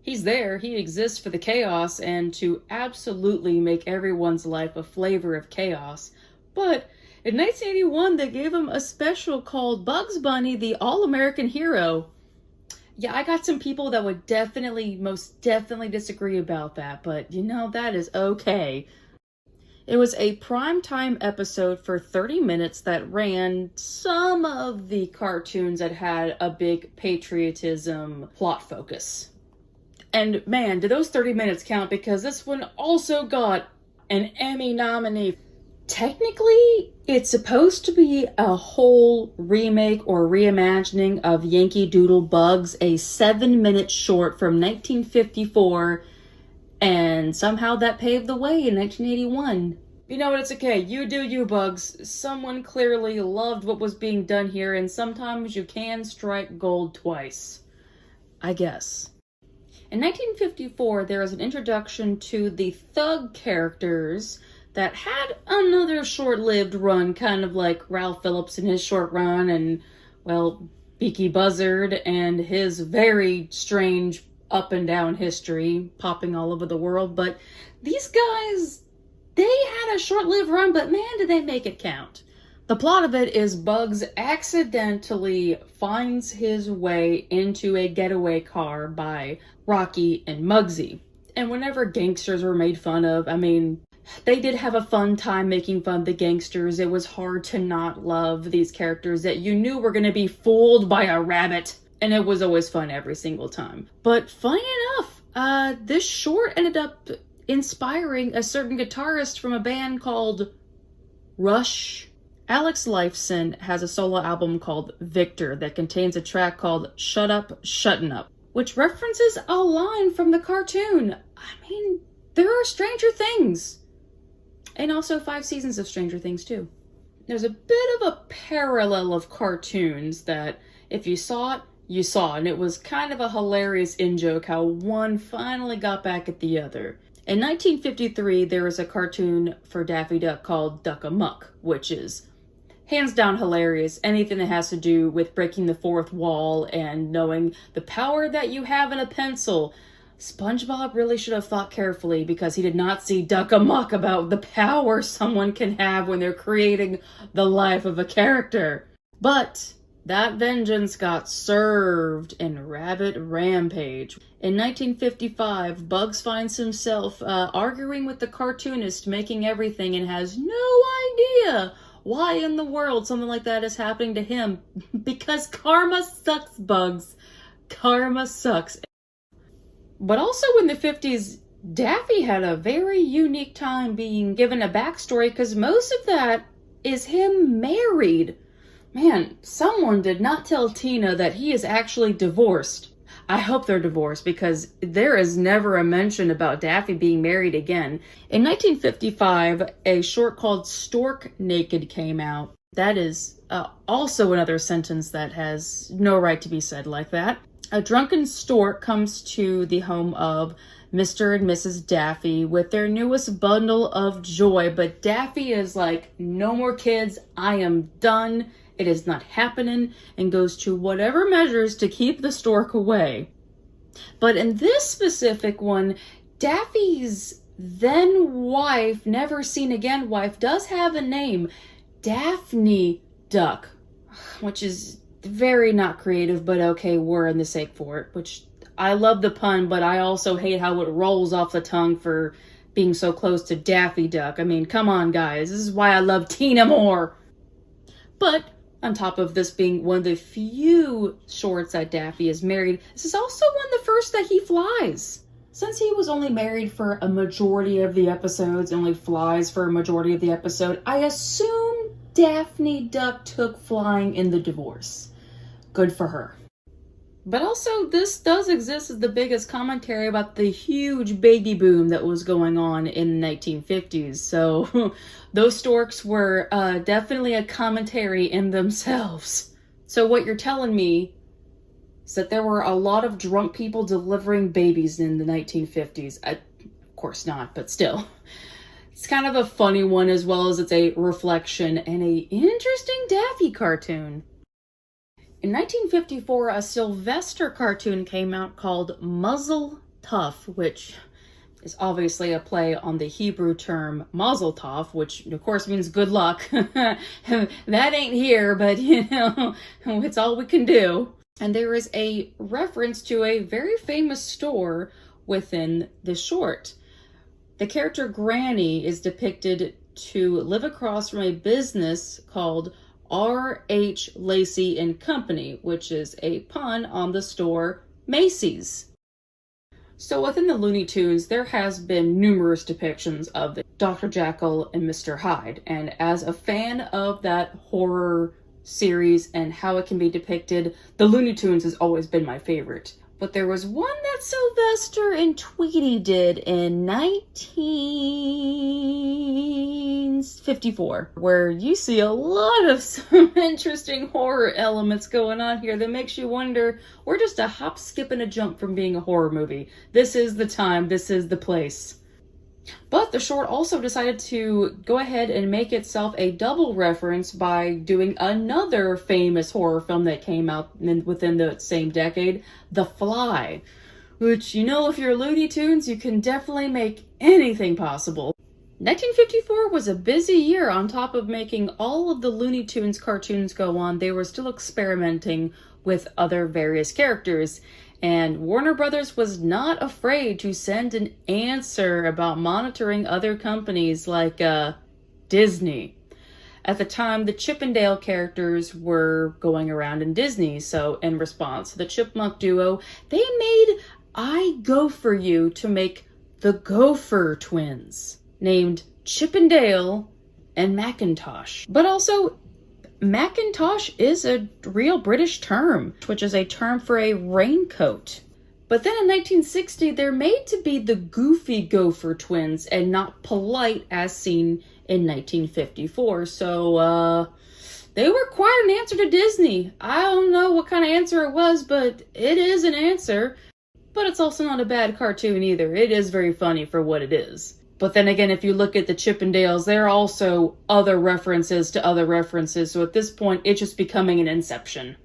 he's there. He exists for the chaos and to absolutely make everyone's life a flavor of chaos. But in 1981, they gave him a special called Bugs Bunny, the All-American Hero. Yeah, I got some people that would most definitely disagree about that, but that is okay. It was a primetime episode for 30 minutes that ran some of the cartoons that had a big patriotism plot focus. And man, did those 30 minutes count, because this one also got an Emmy nominee. Technically, it's supposed to be a whole remake or reimagining of Yankee Doodle Bugs, a 7-minute short from 1954, and somehow that paved the way in 1981. You know what, it's okay. You do you, Bugs. Someone clearly loved what was being done here, and sometimes you can strike gold twice. I guess. In 1954, there was an introduction to the Thug characters that had another short-lived run, kind of like Ralph Phillips in his short run, and, Beaky Buzzard and his very strange up and down history, popping all over the world. But these guys, they had a short-lived run, but man, did they make it count. The plot of it is Bugs accidentally finds his way into a getaway car by Rocky and Muggsy. And whenever gangsters were made fun of, I mean, they did have a fun time making fun of the gangsters. It was hard to not love these characters that you knew were going to be fooled by a rabbit. And it was always fun every single time. But funny enough, this short ended up inspiring a certain guitarist from a band called Rush. Alex Lifeson has a solo album called Victor that contains a track called Shut Up, Shuttin' Up, which references a line from the cartoon. I mean, there are Stranger Things. And also 5 seasons of Stranger Things, too. There's a bit of a parallel of cartoons that, if you saw it, you saw. And it was kind of a hilarious in-joke how one finally got back at the other. In 1953, there was a cartoon for Daffy Duck called Duck Amuck, which is hands down hilarious. Anything that has to do with breaking the fourth wall and knowing the power that you have in a pencil. SpongeBob really should have thought carefully because he did not see Duck Amuck about the power someone can have when they're creating the life of a character. But that vengeance got served in Rabbit Rampage. In 1955, Bugs finds himself arguing with the cartoonist making everything and has no idea why in the world something like that is happening to him. Because karma sucks, Bugs. Karma sucks. But also in the 50s, Daffy had a very unique time being given a backstory because most of that is him married. Man, someone did not tell Tina that he is actually divorced. I hope they're divorced because there is never a mention about Daffy being married again. In 1955, a short called Stork Naked came out. That is also another sentence that has no right to be said like that. A drunken stork comes to the home of Mr. and Mrs. Daffy with their newest bundle of joy, but Daffy is like, no more kids, I am done. It is not happening, and goes to whatever measures to keep the stork away. But in this specific one, Daffy's then wife, never seen again wife, does have a name, Daphne Duck, which is very not creative, but okay, we're in the sake for it, which I love the pun, but I also hate how it rolls off the tongue for being so close to Daffy Duck. I mean, come on, guys. This is why I love Tina more. But on top of this being one of the few shorts that Daffy is married, this is also one of the first that he flies. Since he was only married for a majority of the episodes, only flies for a majority of the episode, I assume Daphne Duck took flying in the divorce. Good for her. But also, this does exist as the biggest commentary about the huge baby boom that was going on in the 1950s. So those storks were definitely a commentary in themselves. So what you're telling me is that there were a lot of drunk people delivering babies in the 1950s. Of course not, but still. It's kind of a funny one as well as it's a reflection and a interesting Daffy cartoon. In 1954, a Sylvester cartoon came out called Muzzle Tough, which is obviously a play on the Hebrew term Mazel Tov, which of course means good luck. That ain't here, but you know, it's all we can do. And there is a reference to a very famous store within the short. The character Granny is depicted to live across from a business called R.H. Lacey and Company, which is a pun on the store Macy's. So within the Looney Tunes, there has been numerous depictions of Dr. Jekyll and Mr. Hyde. And as a fan of that horror series and how it can be depicted, the Looney Tunes has always been my favorite. But there was one that Sylvester and Tweety did in 1954, where you see a lot of some interesting horror elements going on here that makes you wonder, we're just a hop, skip, and a jump from being a horror movie. This is the time, this is the place. But the short also decided to go ahead and make itself a double reference by doing another famous horror film that came out within the same decade, The Fly. Which, you know, if you're Looney Tunes, you can definitely make anything possible. 1954 was a busy year. On top of making all of the Looney Tunes cartoons go on, they were still experimenting with other various characters. And Warner Brothers was not afraid to send an answer about monitoring other companies like Disney. At the time, the Chip and Dale characters were going around in Disney, so in response to the Chipmunk duo, they made I Go For You to make the Gopher Twins, named Chip and Dale and Macintosh. But also, Macintosh is a real British term, which is a term for a raincoat. But then in 1960, they're made to be the Goofy Gopher Twins and not polite as seen in 1954. So, they required an answer to Disney. I don't know what kind of answer it was, but it is an answer. But it's also not a bad cartoon either. It is very funny for what it is. But then again, if you look at the Chip and Dales, there are also other references to other references. So at this point, it's just becoming an inception.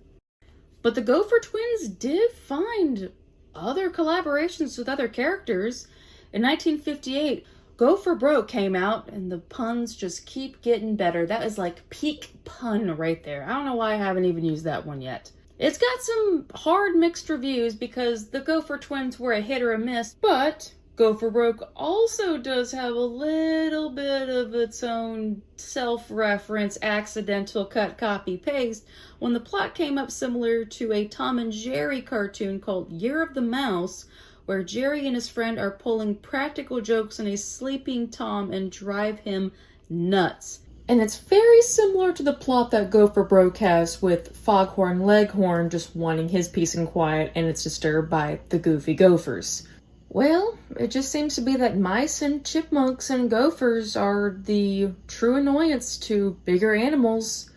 But the Gopher Twins did find other collaborations with other characters. In 1958, Gopher Broke came out, and the puns just keep getting better. That is like peak pun right there. I don't know why I haven't even used that one yet. It's got some hard mixed reviews because the Gopher Twins were a hit or a miss, but Gopher Broke also does have a little bit of its own self-reference, accidental cut, copy, paste, when the plot came up similar to a Tom and Jerry cartoon called Year of the Mouse, where Jerry and his friend are pulling practical jokes on a sleeping Tom and drive him nuts. And it's very similar to the plot that Gopher Broke has with Foghorn Leghorn just wanting his peace and quiet, and it's disturbed by the goofy gophers. Well, it just seems to be that mice and chipmunks and gophers are the true annoyance to bigger animals.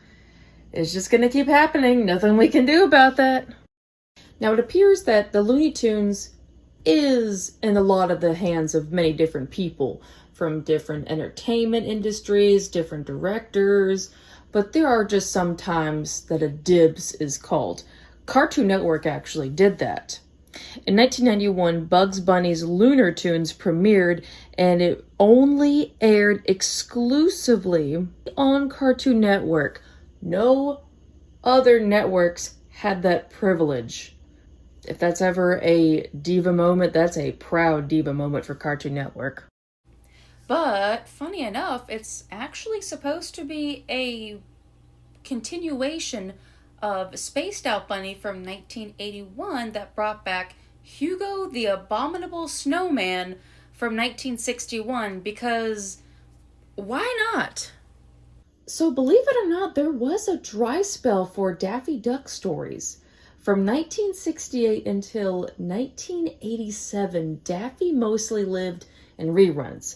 It's just gonna keep happening. Nothing we can do about that. Now, it appears that the Looney Tunes is in a lot of the hands of many different people, from different entertainment industries, different directors, but there are just some times that a dibs is called. Cartoon Network actually did that. In 1991, Bugs Bunny's Lunar Tunes premiered, and it only aired exclusively on Cartoon Network. No other networks had that privilege. If that's ever a diva moment, that's a proud diva moment for Cartoon Network. But, funny enough, it's actually supposed to be a continuation of Spaced Out Bunny from 1981 that brought back Hugo the Abominable Snowman from 1961, because why not? So believe it or not, there was a dry spell for Daffy Duck stories. From 1968 until 1987, Daffy mostly lived in reruns.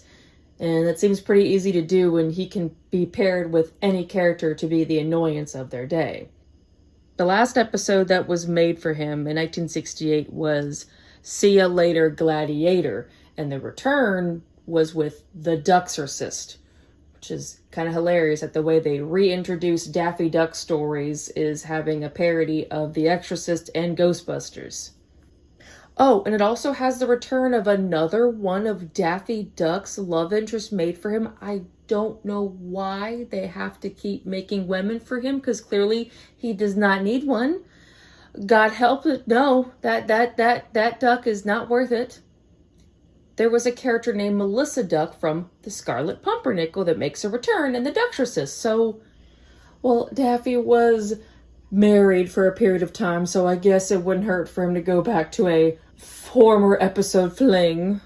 And it seems pretty easy to do when he can be paired with any character to be the annoyance of their day. The last episode that was made for him in 1968 was See Ya Later Gladiator, and the return was with The Duxorcist, which is kind of hilarious that the way they reintroduced Daffy Duck stories is having a parody of The Exorcist and Ghostbusters. Oh, and it also has the return of another one of Daffy Duck's love interest made for him. I don't know why they have to keep making women for him, because clearly he does not need one. God help it. No, that duck is not worth it. There was a character named Melissa Duck from The Scarlet Pumpernickel that makes a return in The Duxorcist. So, well, Daffy was married for a period of time, so I guess it wouldn't hurt for him to go back to a former episode fling.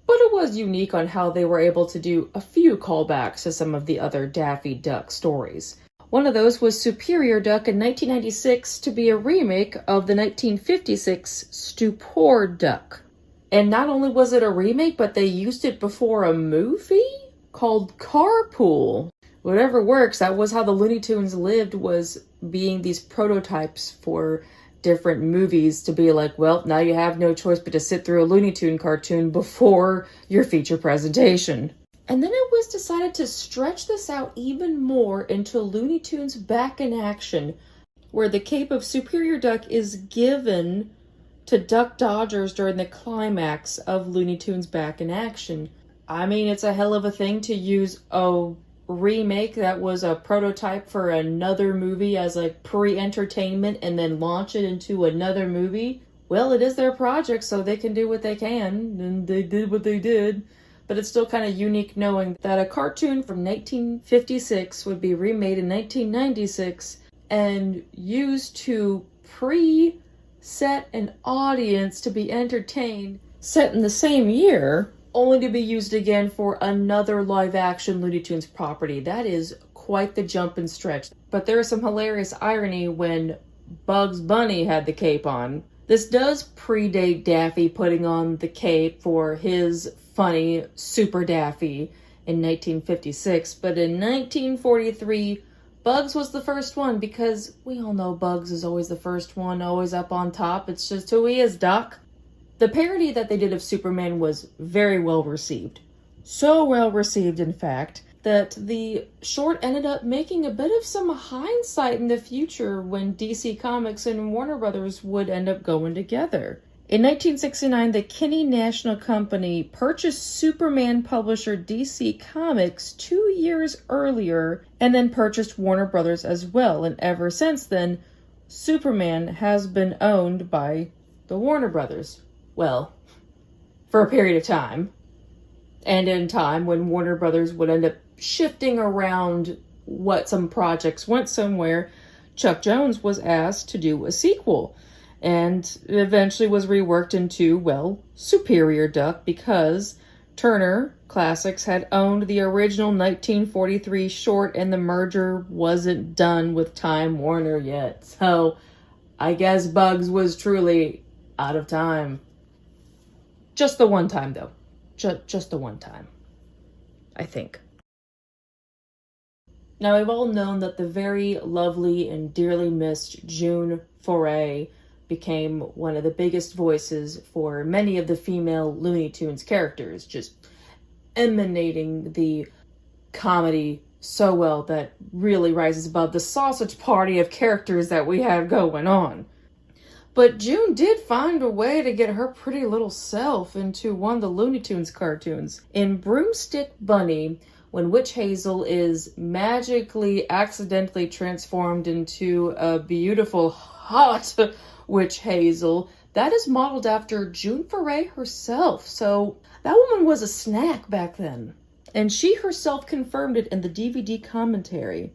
But it was unique on how they were able to do a few callbacks to some of the other Daffy Duck stories. One of those was Superior Duck in 1996 to be a remake of the 1956 Stupor Duck. And not only was it a remake, but they used it before a movie called Carpool. Whatever works, that was how the Looney Tunes lived, was being these prototypes for different movies to be like, well, now you have no choice but to sit through a Looney Tune cartoon before your feature presentation. And then it was decided to stretch this out even more into Looney Tunes Back in Action, where the cape of Superior Duck is given to Duck Dodgers during the climax of Looney Tunes Back in Action. I mean, it's a hell of a thing to use a remake that was a prototype for another movie as like pre-entertainment and then launch it into another movie. Well, it is their project, so they can do what they can, and they did what they did. But it's still kind of unique knowing that a cartoon from 1956 would be remade in 1996 and used to pre-set an audience to be entertained, set in the same year, only to be used again for another live-action Looney Tunes property. That is quite the jump and stretch. But there is some hilarious irony when Bugs Bunny had the cape on. This does predate Daffy putting on the cape for his funny Super Daffy in 1956, but in 1943, Bugs was the first one, because we all know Bugs is always the first one, always up on top. It's just who he is, Doc. The parody that they did of Superman was very well received. So well received, in fact, that the short ended up making a bit of some hindsight in the future when DC Comics and Warner Brothers would end up going together. In 1969, the Kinney National Company purchased Superman publisher DC Comics 2 years earlier and then purchased Warner Brothers as well. And ever since then, Superman has been owned by the Warner Brothers. Well, for a period of time. And in time, when Warner Brothers would end up shifting around what some projects went somewhere, Chuck Jones was asked to do a sequel. And eventually was reworked into, well, Superior Duck, because Turner Classics had owned the original 1943 short and the merger wasn't done with Time Warner yet. So I guess Bugs was truly out of time. Just the one time, though. Just the one time, I think. Now, we've all known that the very lovely and dearly missed June Foray became one of the biggest voices for many of the female Looney Tunes characters, just emanating the comedy so well that really rises above the sausage party of characters that we have going on. But June did find a way to get her pretty little self into one of the Looney Tunes cartoons. In Broomstick Bunny, when Witch Hazel is magically accidentally transformed into a beautiful, hot Witch Hazel, that is modeled after June Foray herself. So that woman was a snack back then. And she herself confirmed it in the DVD commentary.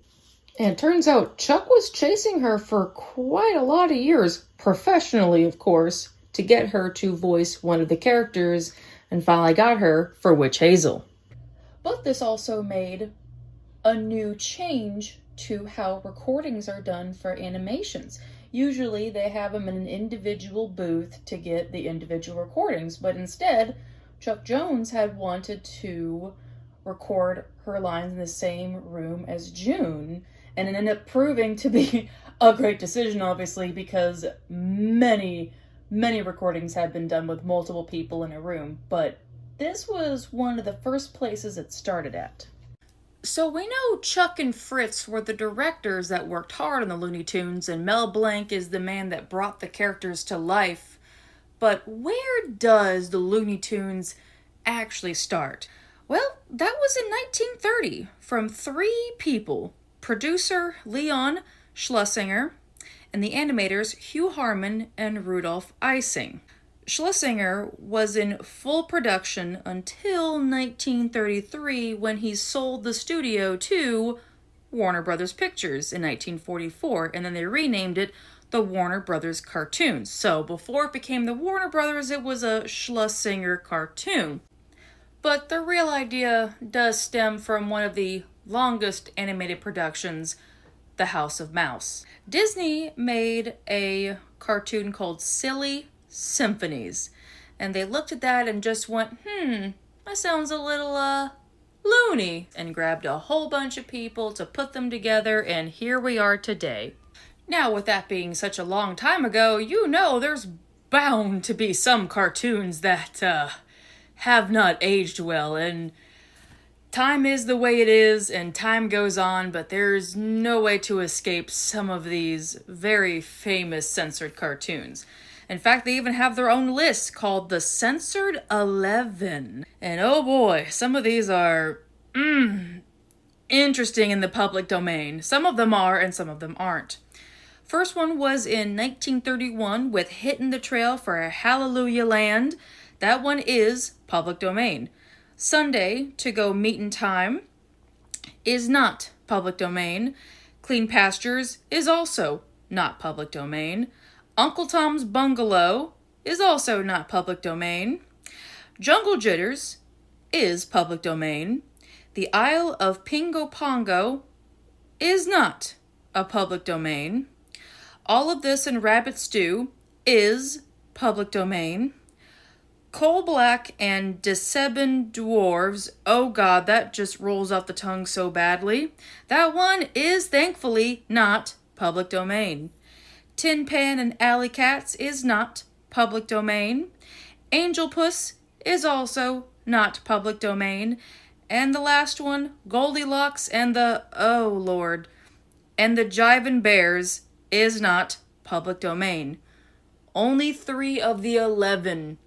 And it turns out Chuck was chasing her for quite a lot of years, professionally of course, to get her to voice one of the characters, and finally got her for Witch Hazel. But this also made a new change to how recordings are done for animations. Usually they have them in an individual booth to get the individual recordings, but instead, Chuck Jones had wanted to record her lines in the same room as June, and it ended up proving to be a great decision, obviously, because many recordings had been done with multiple people in a room, but this was one of the first places it started at. So we know Chuck and Fritz were the directors that worked hard on the Looney Tunes, and Mel Blanc is the man that brought the characters to life. But where does the Looney Tunes actually start? Well, that was in 1930, from 3 people: producer Leon Schlesinger, and the animators Hugh Harman and Rudolph Ising. Schlesinger was in full production until 1933, when he sold the studio to Warner Brothers Pictures in 1944, and then they renamed it the Warner Brothers Cartoons. So before it became the Warner Brothers, it was a Schlesinger cartoon. But the real idea does stem from one of the longest animated productions, The House of Mouse. Disney made a cartoon called Silly Symphonies, and they looked at that and just went, that sounds a little loony, and grabbed a whole bunch of people to put them together, and here we are today. Now, with that being such a long time ago, you know there's bound to be some cartoons that have not aged well, and time is the way it is, and time goes on, but there's no way to escape some of these very famous censored cartoons. In fact, they even have their own list called the Censored 11. And oh boy, some of these are interesting in the public domain. Some of them are and some of them aren't. First one was in 1931 with Hittin' the Trail for a Hallelujah Land. That one is public domain. Sunday to Go Meetin' Time is not public domain. Clean Pastures is also not public domain. Uncle Tom's Bungalow is also not public domain. Jungle Jitters is public domain. The Isle of Pingo Pongo is not a public domain. All of This and Rabbit Stew is public domain. Coal Black and Decebin Dwarves, oh god, that just rolls off the tongue so badly. That one is thankfully not public domain. Tin Pan and Alley Cats is not public domain. Angel Puss is also not public domain. And the last one, Goldilocks and the, oh lord, and the Jivin' Bears is not public domain. Only 3 of the 11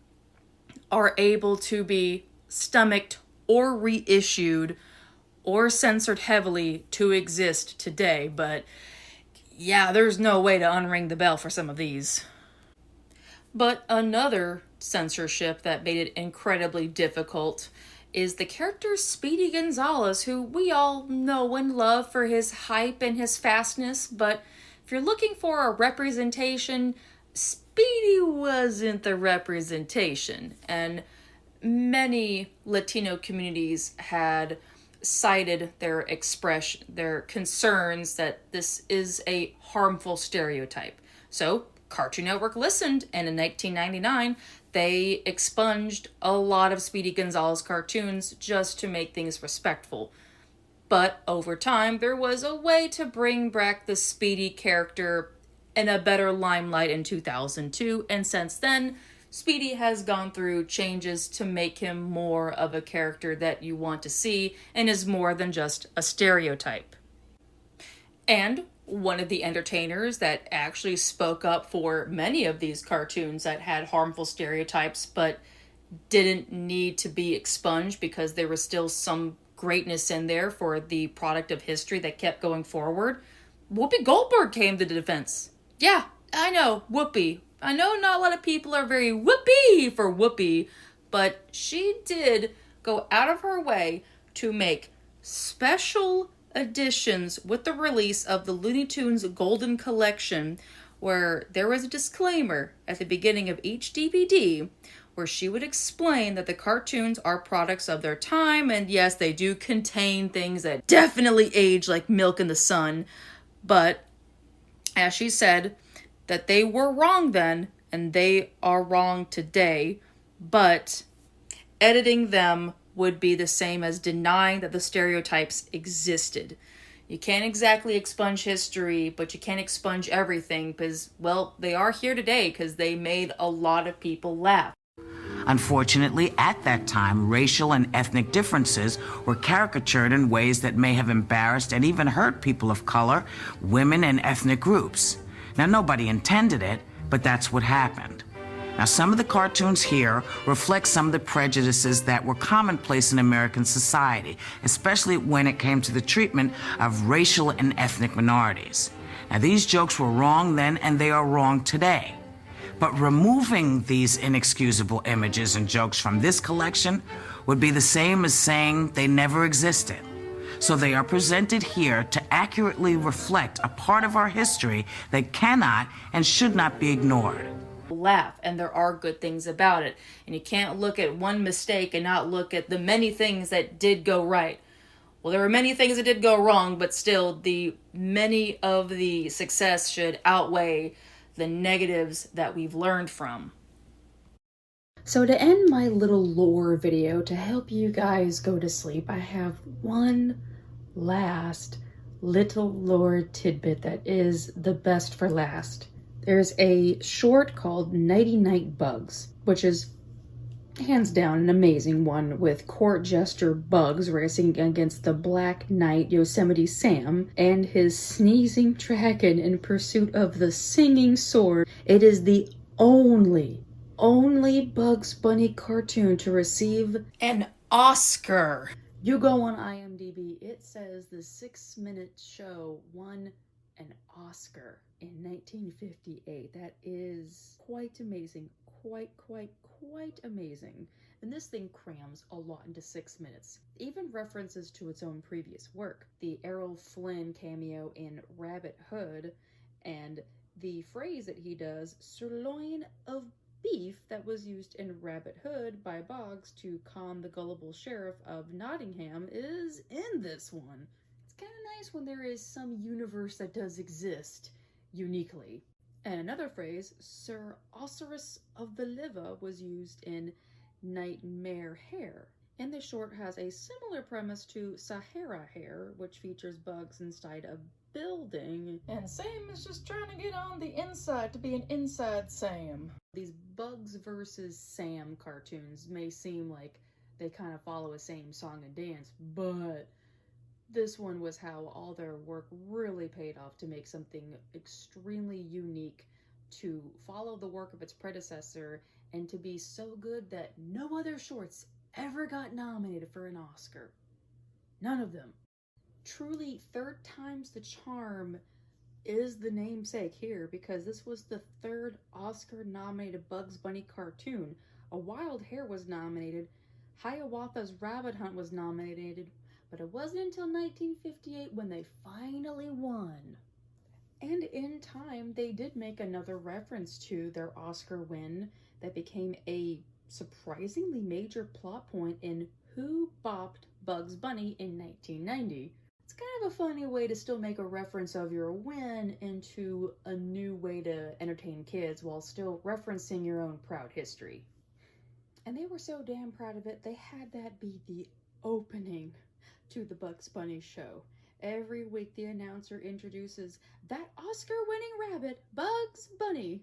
are able to be stomached or reissued or censored heavily to exist today. But yeah, there's no way to unring the bell for some of these. But another censorship that made it incredibly difficult is the character Speedy Gonzales, who we all know and love for his hype and his fastness, but if you're looking for a representation, Speedy wasn't the representation, and many Latino communities had cited their concerns that this is a harmful stereotype. So Cartoon Network listened, and in 1999, they expunged a lot of Speedy Gonzales cartoons just to make things respectful. But over time, there was a way to bring back the Speedy character in a better limelight in 2002, and since then, Speedy has gone through changes to make him more of a character that you want to see and is more than just a stereotype. And one of the entertainers that actually spoke up for many of these cartoons that had harmful stereotypes but didn't need to be expunged because there was still some greatness in there for the product of history that kept going forward, Whoopi Goldberg came to the defense. Yeah, I know, Whoopi. I know not a lot of people are very whoopee for Whoopi, but she did go out of her way to make special editions with the release of the Looney Tunes Golden Collection, where there was a disclaimer at the beginning of each DVD where she would explain that the cartoons are products of their time, and yes, they do contain things that definitely age like milk in the sun, but as she said, that they were wrong then, and they are wrong today, but editing them would be the same as denying that the stereotypes existed. You can't exactly expunge history, but you can't expunge everything because, well, they are here today because they made a lot of people laugh. Unfortunately, at that time, racial and ethnic differences were caricatured in ways that may have embarrassed and even hurt people of color, women, and ethnic groups. Now, nobody intended it, but that's what happened. Now, some of the cartoons here reflect some of the prejudices that were commonplace in American society, especially when it came to the treatment of racial and ethnic minorities. Now, these jokes were wrong then, and they are wrong today. But removing these inexcusable images and jokes from this collection would be the same as saying they never existed. So they are presented here to accurately reflect a part of our history that cannot and should not be ignored. Laugh, and there are good things about it. And you can't look at one mistake and not look at the many things that did go right. Well, there were many things that did go wrong, but still, the many of the success should outweigh the negatives that we've learned from. So to end my little lore video, to help you guys go to sleep, I have one last little lore tidbit that is the best for last. There's a short called Nighty Night Bugs, which is hands down an amazing one, with court jester Bugs racing against the Black Knight Yosemite Sam and his sneezing dragon in pursuit of the singing sword. It is the only Bugs Bunny cartoon to receive an Oscar. You go on IMDb, it says the 6-minute show won an Oscar in 1958. That is quite amazing. Quite amazing. And this thing crams a lot into 6 minutes. Even references to its own previous work. The Errol Flynn cameo in Rabbit Hood, and the phrase that he does, sirloin of beef, that was used in Rabbit Hood by Boggs to calm the gullible sheriff of Nottingham, is in this one. It's kind of nice when there is some universe that does exist uniquely. And another phrase, Sir Osirus of the Liver, was used in Nightmare Hare. And the short has a similar premise to Sahara Hare, which features Bugs inside a building. And Sam is just trying to get on the inside to be an inside Sam. These Bugs versus Sam cartoons may seem like they kind of follow the same song and dance, but this one was how all their work really paid off to make something extremely unique, to follow the work of its predecessor, and to be so good that no other shorts ever got nominated for an Oscar. None of them. Truly, third time's the charm is the namesake here, because this was the third Oscar-nominated Bugs Bunny cartoon. A Wild Hare was nominated, Hiawatha's Rabbit Hunt was nominated, but it wasn't until 1958 when they finally won. And in time, they did make another reference to their Oscar win that became a surprisingly major plot point in Who Bopped Bugs Bunny in 1990. It's kind of a funny way to still make a reference of your win into a new way to entertain kids while still referencing your own proud history. And they were so damn proud of it, they had that be the opening to the Bugs Bunny show. Every week the announcer introduces that Oscar-winning rabbit, Bugs Bunny.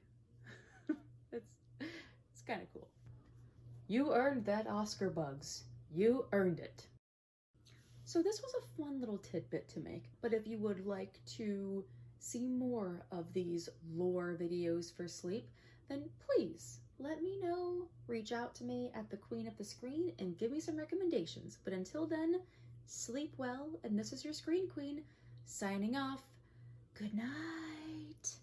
It's kind of cool. You earned that Oscar, Bugs. You earned it. So this was a fun little tidbit to make, but if you would like to see more of these lore videos for sleep, then please let me know. Reach out to me at the Queen of the Screen and give me some recommendations. But until then, sleep well, and this is your Screen Queen, signing off. Good night.